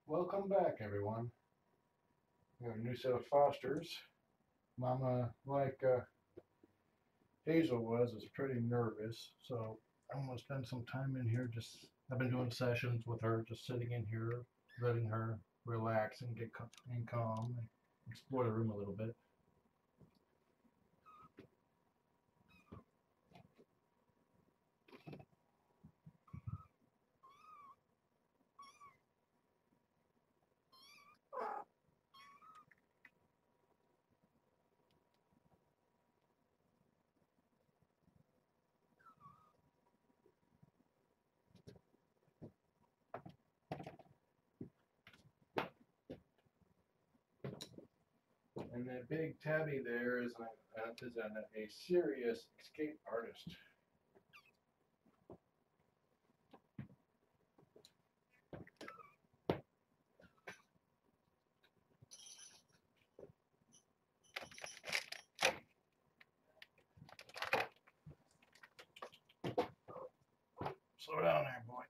Welcome back, everyone. We have a new set of fosters. Mama, like Hazel is pretty nervous, so I'm gonna spend some time in here. I've been doing sessions with her, just sitting in here, letting her relax and get calm and explore the room a little bit. And that big tabby there is a serious escape artist. Slow down there, boy.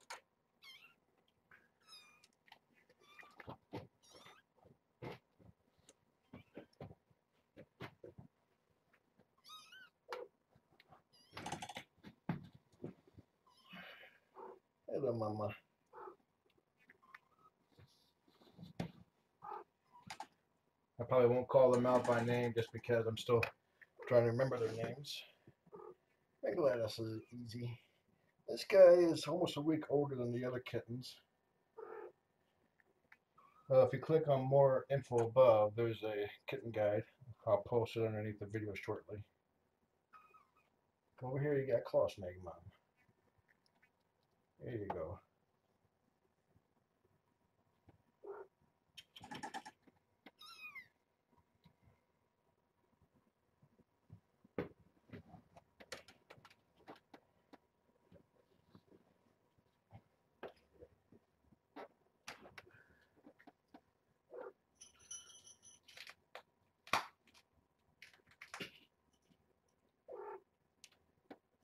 Hello, Mama. I probably won't call them out by name just because I'm still trying to remember their names. I'm glad this is easy. This guy is almost a week older than the other kittens. If you click on more info above, there's a kitten guide. I'll post it underneath the video shortly. Over here you got Claw Snake Mom. There you go.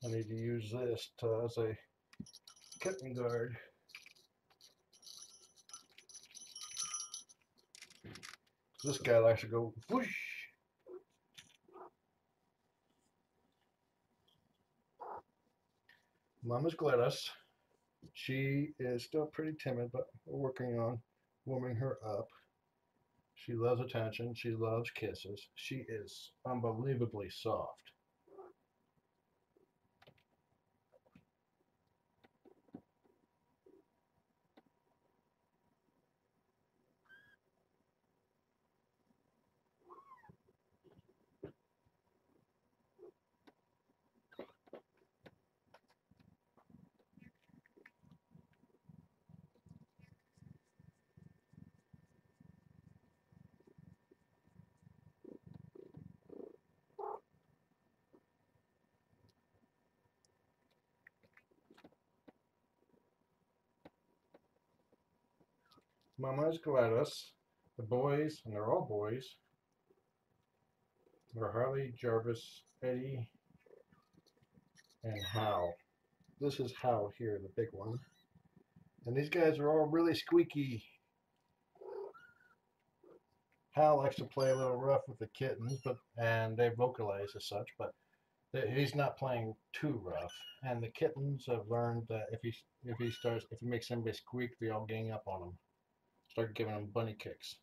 I need to use this as a kitten guard. This guy likes to go whoosh. Mama's Glados. She is still pretty timid, but we're working on warming her up. She loves attention. She loves kisses. She is unbelievably soft. Mama's Glados. The boys, and they're all boys, are Harley, Jarvis, Eddie, and Hal. This is Hal here, the big one. And these guys are all really squeaky. Hal likes to play a little rough with the kittens, and they vocalize as such, but he's not playing too rough. And the kittens have learned that if he makes somebody squeak, they all gang up on him, start giving him bunny kicks.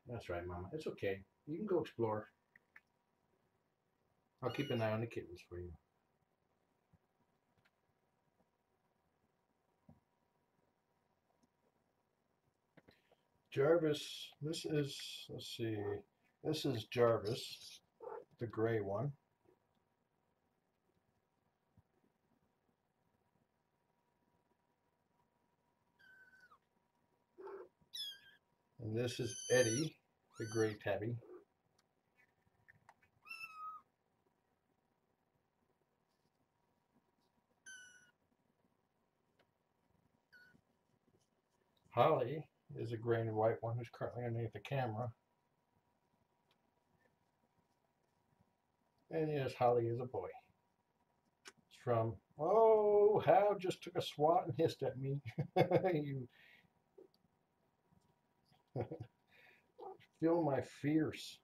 That's right, Mama. It's okay. You can go explore. I'll keep an eye on the kittens for you. Jarvis, let's see, this is Jarvis, the gray one. And this is Eddie, the gray tabby. Holly is a gray and white one who's currently underneath the camera. And yes, Holly is a boy. It's from, oh, Hal just took a swat and hissed at me. You feel my fears.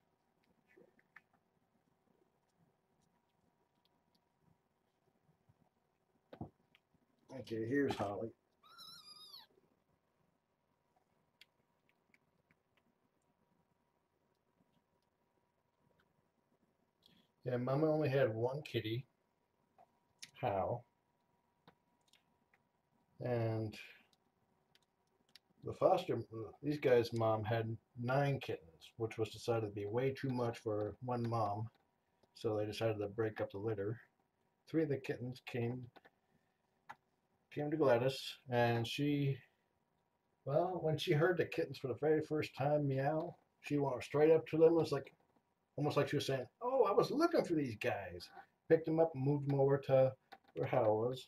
Okay, here's Holly. Yeah, Mama only had one kitty, Hal, and the foster, these guys' mom had 9 kittens, which was decided to be way too much for one mom, so they decided to break up the litter. 3 of the kittens came to Gladys, and she, well, when she heard the kittens for the very first time meow, she went straight up to them. It was like almost like she was saying, "Oh, I was looking for these guys." Picked them up and moved them over to where Hal was,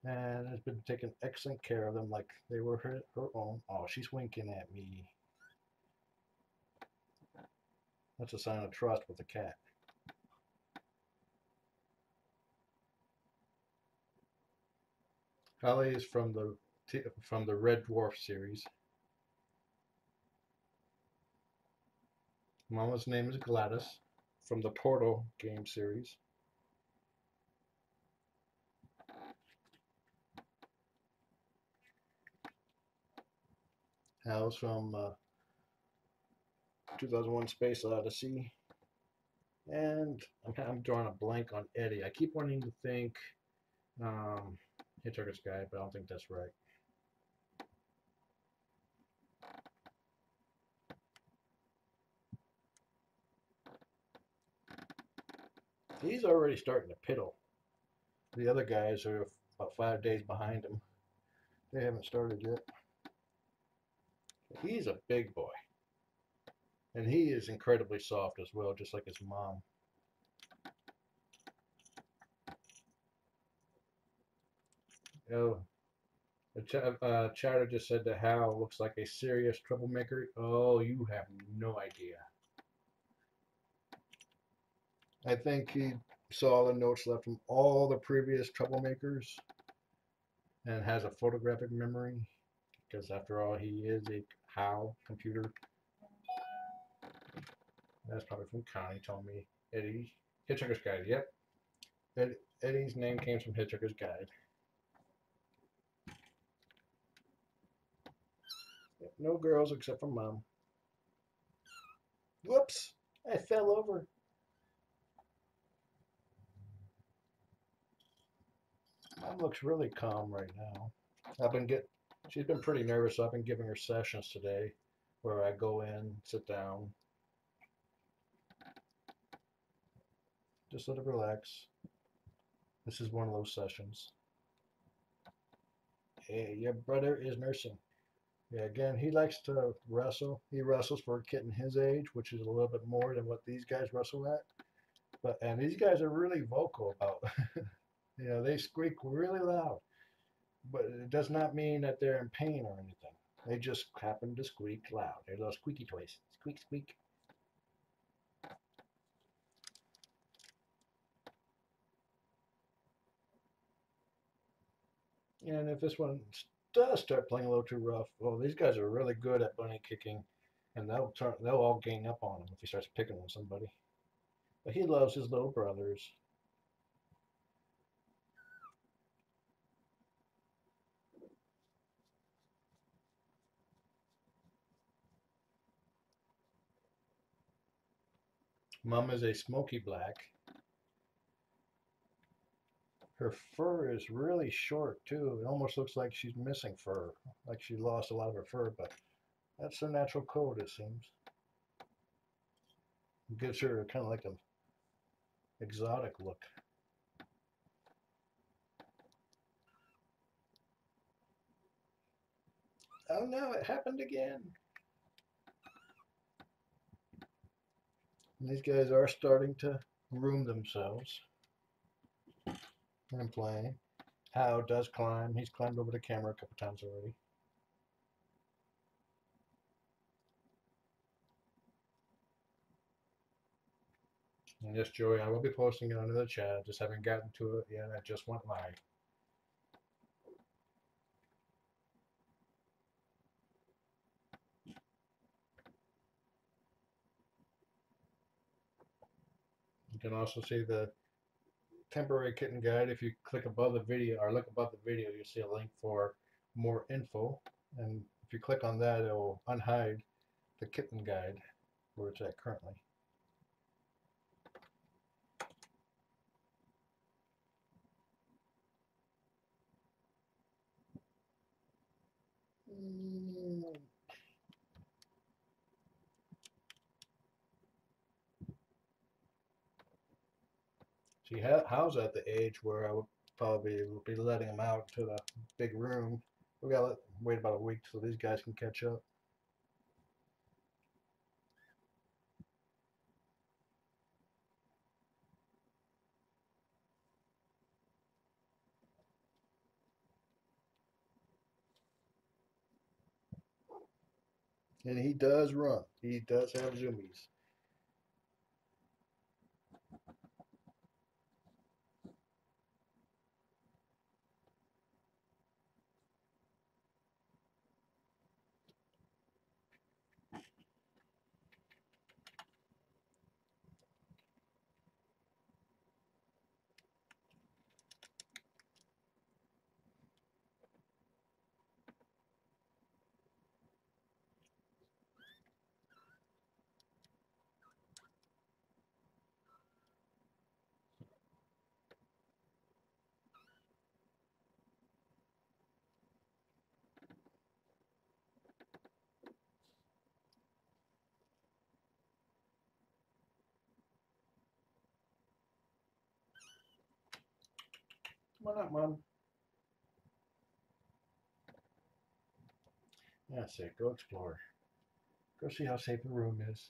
and has been taking excellent care of them like they were her own. Oh, she's winking at me. That's a sign of trust with a cat. Holly is from the Red Dwarf series. Mama's name is Gladys from the Portal game series. Hal's from 2001 Space Odyssey. And I'm drawing a blank on Eddie. I keep wanting to think Hitchhiker's Guide, but I don't think that's right. He's already starting to piddle. The other guys are about 5 days behind him. They haven't started yet. He's a big boy. And he is incredibly soft as well, just like his mom. Oh, Chatter just said that Hal looks like a serious troublemaker. Oh, you have no idea. I think he saw the notes left from all the previous troublemakers and has a photographic memory because, after all, he is a Hal computer. That's probably from Connie telling me. Eddie. Hitchhiker's Guide, yep. Eddie's name came from Hitchhiker's Guide. Yep, no girls except for Mom. Whoops! I fell over. Mom looks really calm right now. She's been pretty nervous, so I've been giving her sessions today where I go in, sit down, just let her relax. This is one of those sessions. Hey, your brother is nursing. Yeah, again, he likes to wrestle. He wrestles for a kitten his age, which is a little bit more than what these guys wrestle at. And these guys are really vocal about, they squeak really loud. But it does not mean that they're in pain or anything. They just happen to squeak loud. They're little squeaky toys. Squeak, squeak. And if this one does start playing a little too rough, well, these guys are really good at bunny kicking, and they'll all gang up on him if he starts picking on somebody. But he loves his little brothers. Mom is a smoky black. Her fur is really short too. It almost looks like she's missing fur, like she lost a lot of her fur, but that's her natural coat, it seems. It gives her kind of like an exotic look. Oh no, it happened again. And these guys are starting to groom themselves and playing. How does climb. He's climbed over the camera a couple times already. And yes, Joey, I will be posting it under the chat. Just haven't gotten to it yet. I just went live. You can also see the temporary kitten guide. If you click above the video or look above the video, you'll see a link for more info. And if you click on that, it will unhide the kitten guide where it's at currently. See, Hal's at the age where I would probably be letting him out to the big room. We gotta wait about a week so these guys can catch up. And he does run. He does have zoomies. Come on up, Mom. That's it. Go explore. Go see how safe the room is.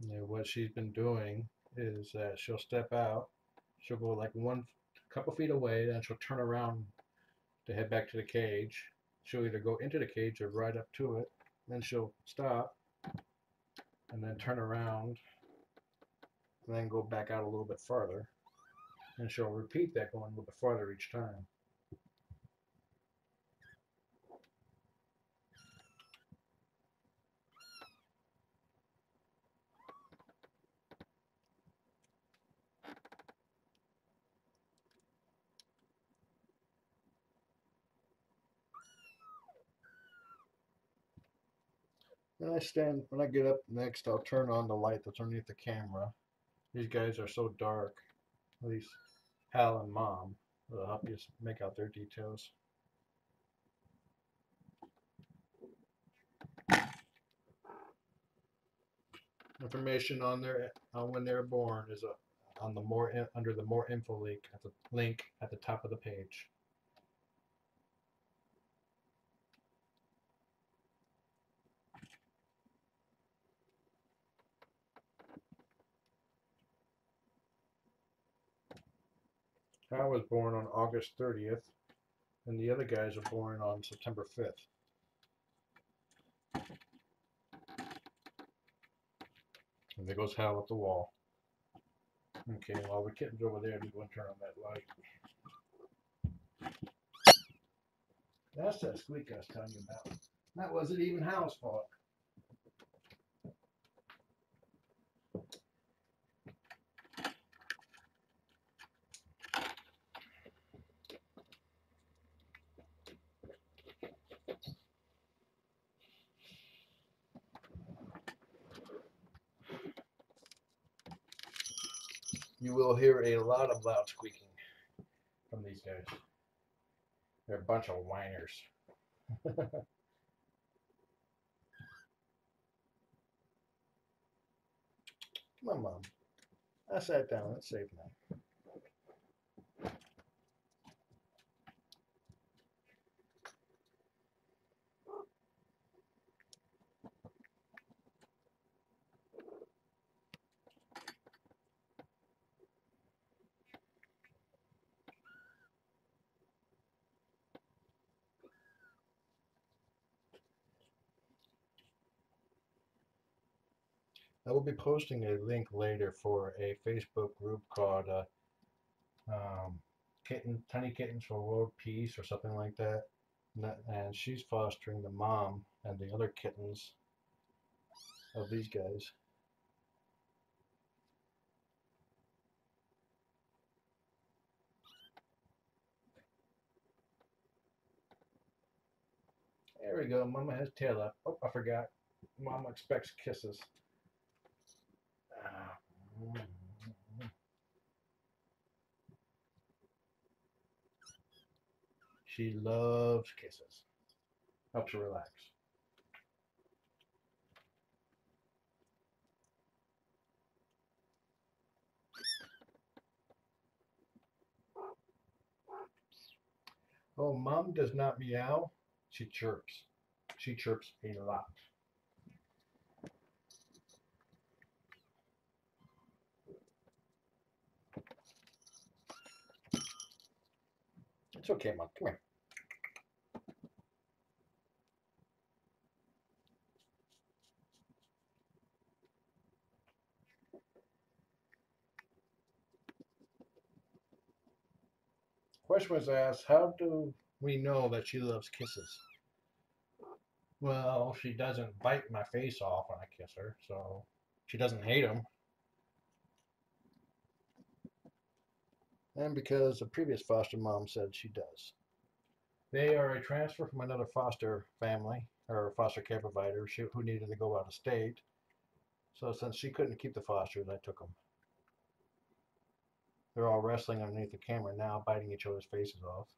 Yeah, what she's been doing is that she'll step out. She'll go like one couple feet away, then she'll turn around to head back to the cage. She'll either go into the cage or right up to it. Then she'll stop and then turn around and then go back out a little bit farther. And she'll repeat that going a little bit farther each time. When I get up next, I'll turn on the light that's underneath the camera. These guys are so dark, at least Hal and Mom. It'll help you make out their details. Information on when they're born is on the under the more info link at the top of the page. I was born on August 30th, and the other guys are born on September 5th. And there goes Hal at the wall. Okay, while the kitten's over there, I'm going to turn on that light. That's that squeak I was telling you about. That wasn't even Hal's fault. You will hear a lot of loud squeaking from these guys. They're a bunch of whiners. Come on, Mom. I sat down. It's safe now. I will be posting a link later for a Facebook group called um, Tiny Kittens for World Peace or something like that. And she's fostering the mom and the other kittens of these guys. There we go. Mama has tail up. Oh, I forgot. Mama expects kisses. Ah. She loves kisses. Helps her relax. Oh, Mom does not meow. She chirps. She chirps a lot. It's okay, Mom. Come here. Question was asked, how do we know that she loves kisses? Well, she doesn't bite my face off when I kiss her, so she doesn't hate them. And because the previous foster mom said she does. They are a transfer from another foster family or foster care provider who needed to go out of state. So since she couldn't keep the fosters, I took them. They're all wrestling underneath the camera now, biting each other's faces off,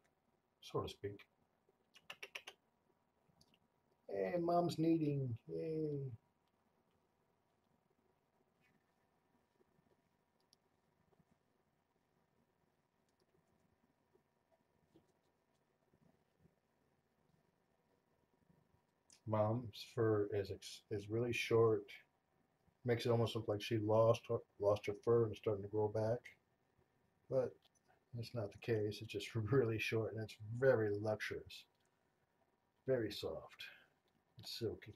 so to speak. Hey, mom's kneading. Yay. Mom's fur is really short. Makes it almost look like she lost her fur and is starting to grow back. But that's not the case. It's just really short and it's very luxurious. Very soft and silky.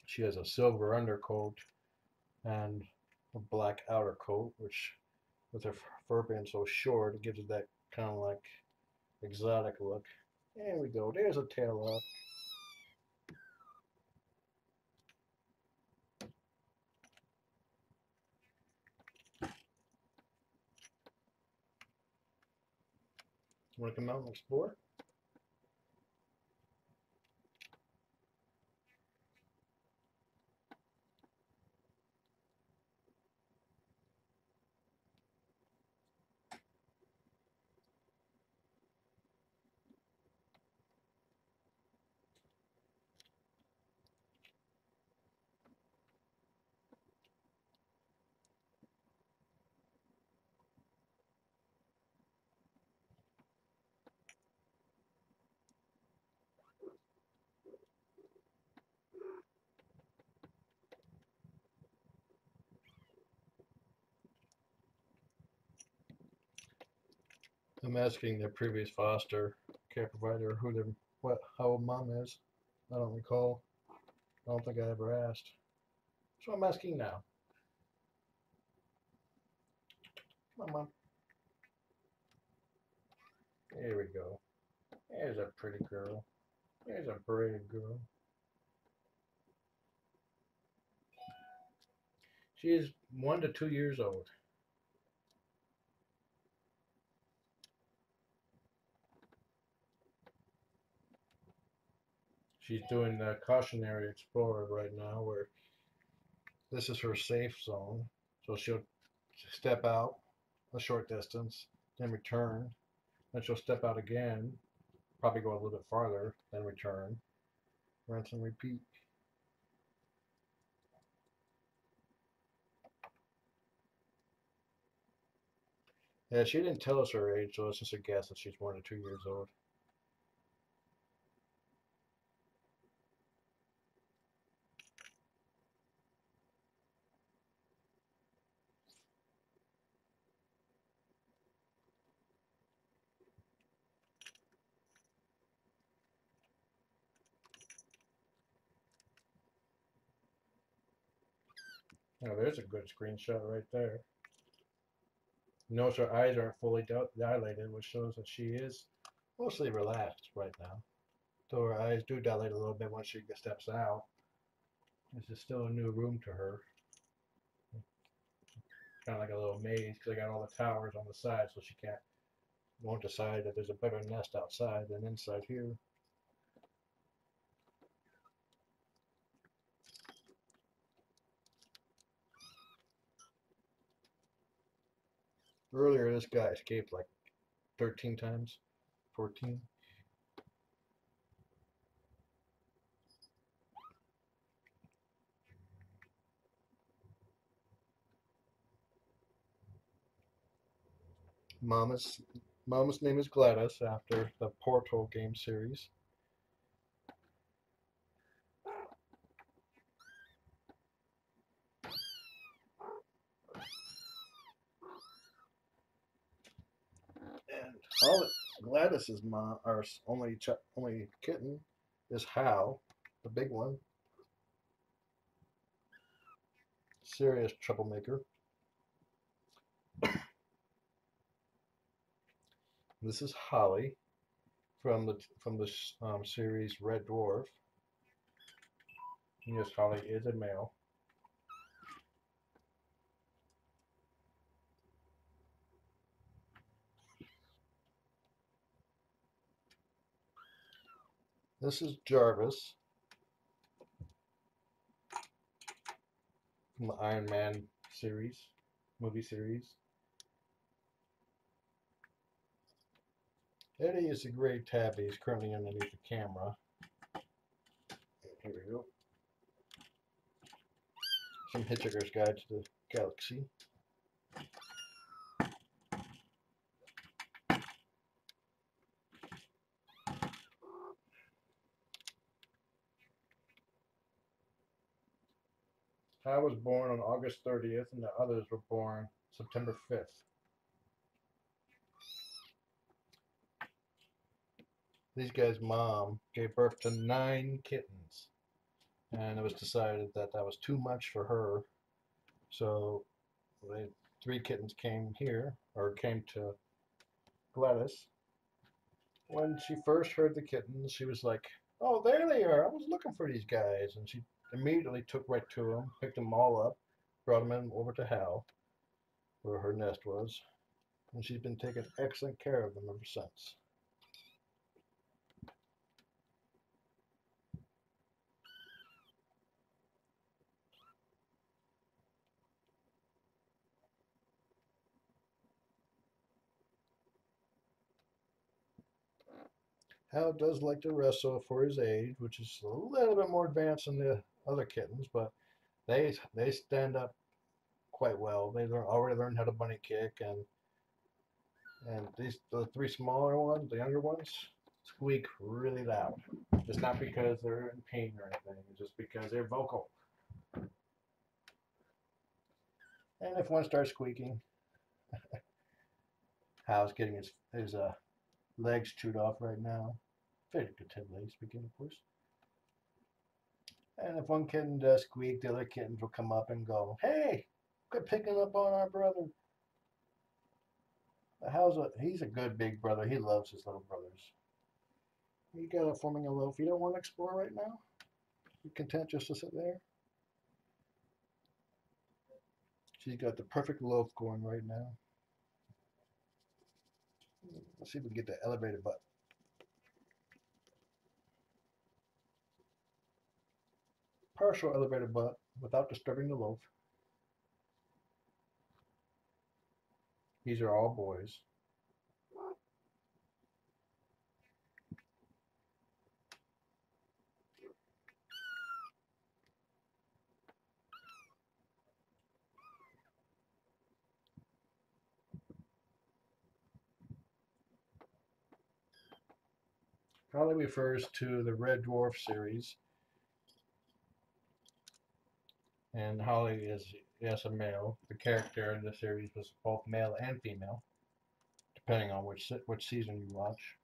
She has a silver undercoat and a black outer coat, which with her fur being so short, it gives it that kind of like exotic look. There we go. There's a tail up. Want to come out and explore? I'm asking the previous foster care provider how old mom is. I don't recall. I don't think I ever asked. So I'm asking now. Come on, mom. There we go. There's a pretty girl. There's a brave girl. She is 1 to 2 years old. She's doing the cautionary explorer right now, where this is her safe zone. So she'll step out a short distance, then return. Then she'll step out again, probably go a little bit farther, then return. Rinse and repeat. Yeah, she didn't tell us her age, so it's just a guess that she's 1 to 2 years old. Now there's a good screenshot right there. Notice her eyes aren't fully dilated, which shows that she is mostly relaxed right now. Though her eyes do dilate a little bit once she steps out. This is still a new room to her. Kind of like a little maze because I got all the towers on the side, so she won't decide that there's a better nest outside than inside here. Earlier, this guy escaped like 13 times, 14. Mama's Mama's name is Glados after the Portal game series. And all Gladys's mom, our only kitten, is Hal, the big one. Serious troublemaker. This is Holly from the series Red Dwarf. Yes, Holly is a male. This is Jarvis from the Iron Man movie series. Eddie is a gray tabby. He's currently underneath the camera. Here we go. Some Hitchhiker's Guide to the Galaxy. I was born on August 30th, and the others were born September 5th. These guys' mom gave birth to 9 kittens, and it was decided that that was too much for her. So 3 kittens came to Gladys. When she first heard the kittens, she was like, "Oh, there they are! I was looking for these guys," and she immediately took right to them, picked them all up, brought them over to Hal, where her nest was, and she's been taking excellent care of them ever since. Hal does like to wrestle for his age, which is a little bit more advanced than the other kittens, but they stand up quite well. They already learned how to bunny kick, and the 3 smaller ones, the younger ones, squeak really loud. It's not because they're in pain or anything. It's just because they're vocal. And if one starts squeaking, Hal's getting his legs chewed off right now, figuratively speaking, of course. And if one kitten does squeak, the other kittens will come up and go, "Hey, quit picking up on our brother." He's a good big brother. He loves his little brothers. You got it forming a loaf. You don't want to explore right now? You content just to sit there? She's got the perfect loaf going right now. Let's see if we can get the elevated butt. Partial elevated butt without disturbing the loaf. These are all boys. Holly refers to the Red Dwarf series, and Holly is, yes, a male. The character in the series was both male and female, depending on which season you watch.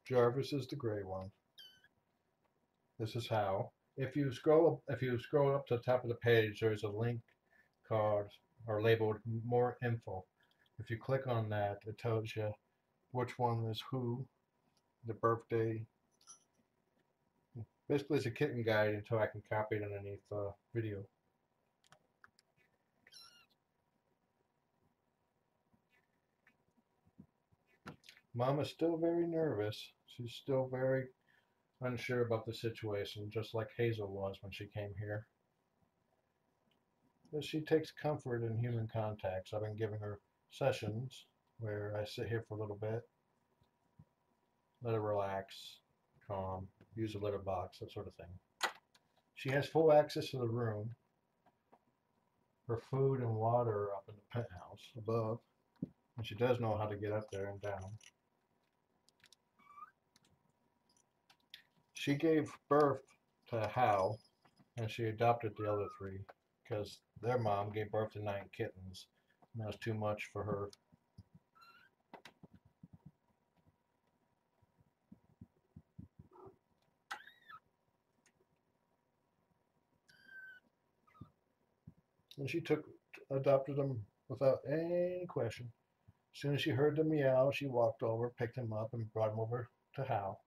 Jarvis is the gray one. This is how. If you scroll up to the top of the page, there's a link called or labeled more info. If you click on that, it tells you which one is who, the birthday. Basically, it's a kitten guide until I can copy it underneath the video. Mom is still very nervous. She's still very unsure about the situation, just like Hazel was when she came here. But she takes comfort in human contact. So I've been giving her sessions where I sit here for a little bit, let her relax, calm, use a litter box, that sort of thing. She has full access to the room. Her food and water are up in the penthouse above, and she does know how to get up there and down. She gave birth to Hal, and she adopted the other three because their mom gave birth to 9 kittens, and that was too much for her. And she adopted them without any question. As soon as she heard the meow, she walked over, picked him up, and brought him over to Hal.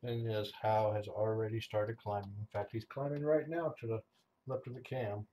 And yes, Hal has already started climbing. In fact, he's climbing right now to the left of the cam.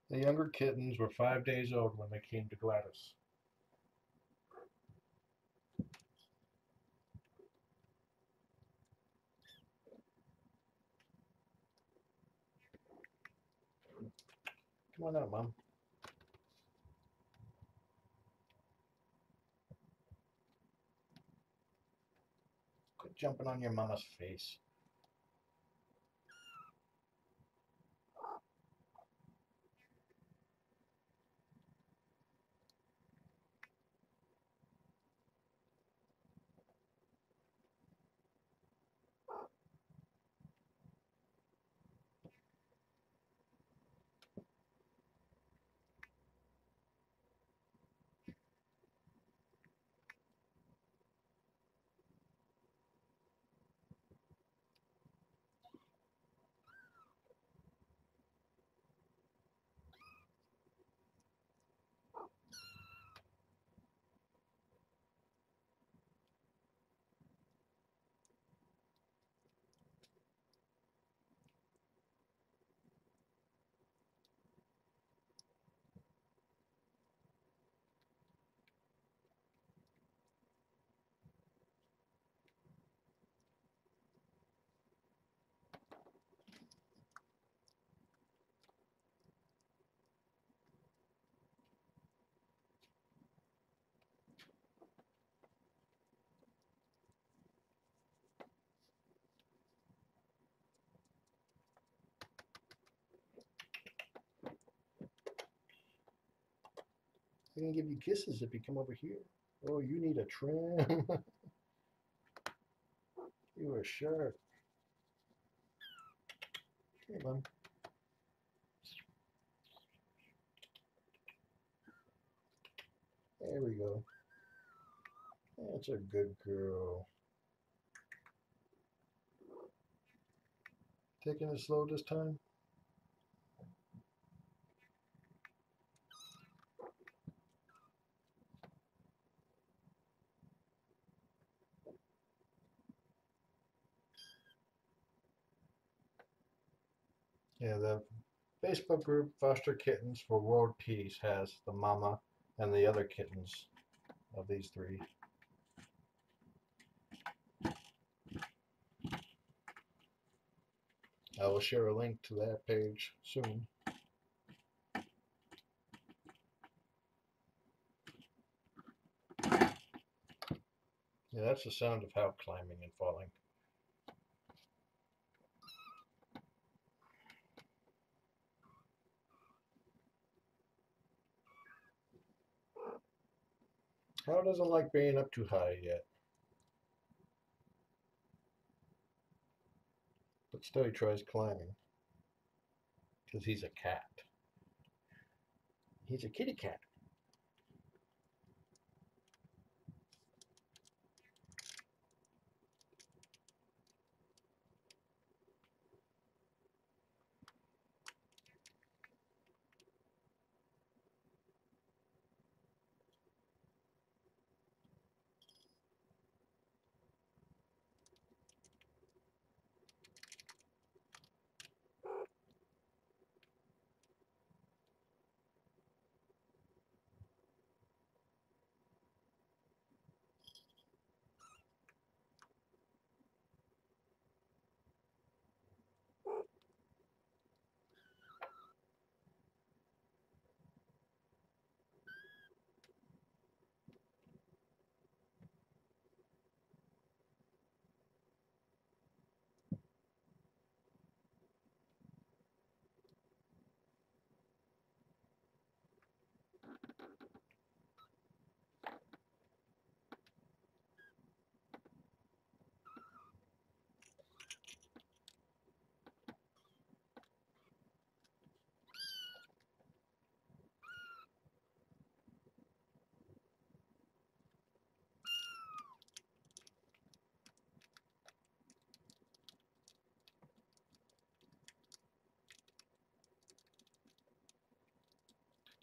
The younger kittens were 5 days old when they came to Glados. Come on out, Mom. Quit jumping on your mama's face. I can give you kisses if you come over here. Oh, you need a trim. You are sharp. Here, Mom. There we go. That's a good girl. Taking it slow this time. Yeah, the Facebook group Foster Kittens for World Peace has the mama and the other kittens of these three. I will share a link to that page soon. Yeah, that's the sound of how climbing and falling. How doesn't like being up too high yet, but still he tries climbing because he's a cat. He's a kitty cat.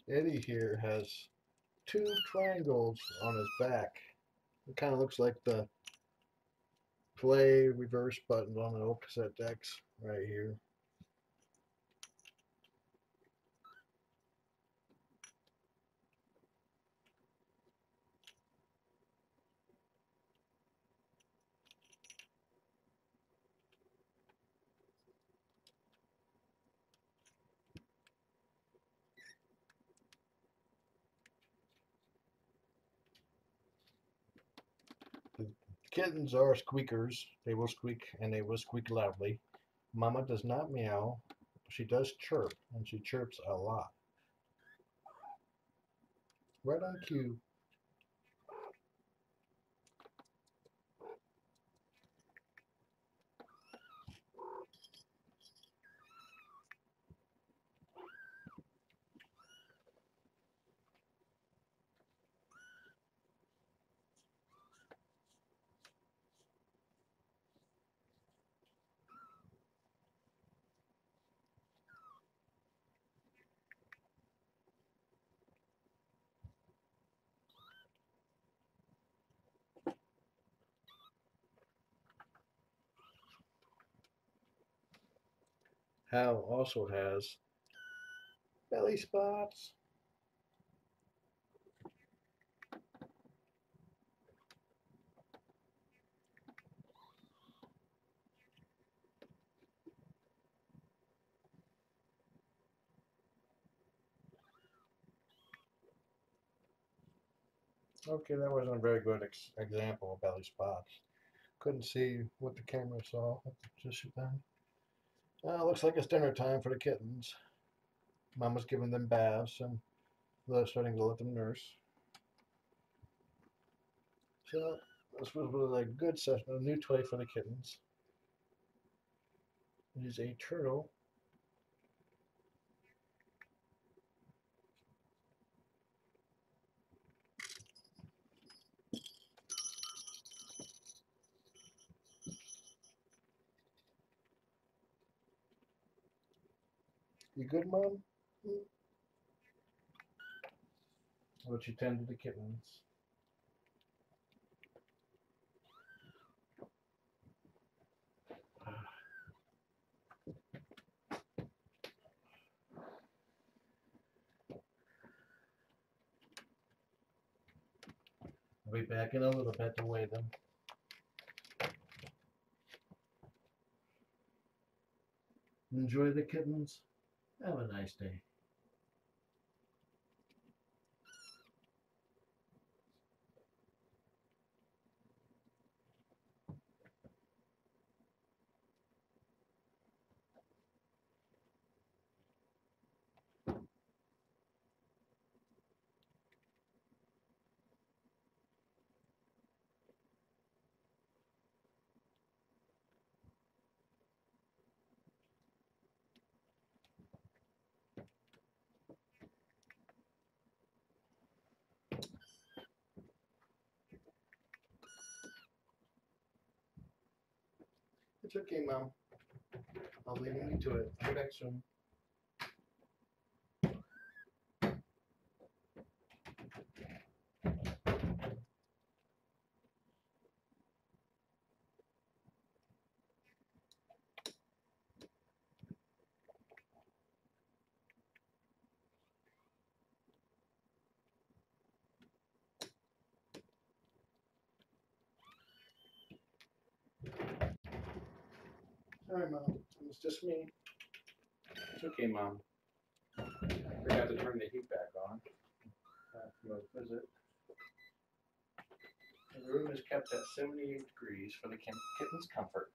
Eddie here has two triangles on his back. It kind of looks like the play reverse buttons on the old cassette decks right here. The kittens are squeakers. They will squeak and they will squeak loudly. Mama does not meow. She does chirp, and she chirps a lot. Right on cue. Hal also has belly spots. Okay, that wasn't a very good example of belly spots. Couldn't see what the camera saw just then. Looks like it's dinner time for the kittens. Mama's giving them baths and they're starting to let them nurse. So this was a good session, a new toy for the kittens. It is a turtle. You good, Mom? What you tend to the kittens? be back in a little bit to weigh them. Enjoy the kittens. Have a nice day. It's okay, Mom. I'll leave you to it. I'll be back soon. Sorry, Mom. It's just me. It's okay, Mom. I forgot to turn the heat back on. Go visit. The room is kept at 78 degrees for the kitten's comfort.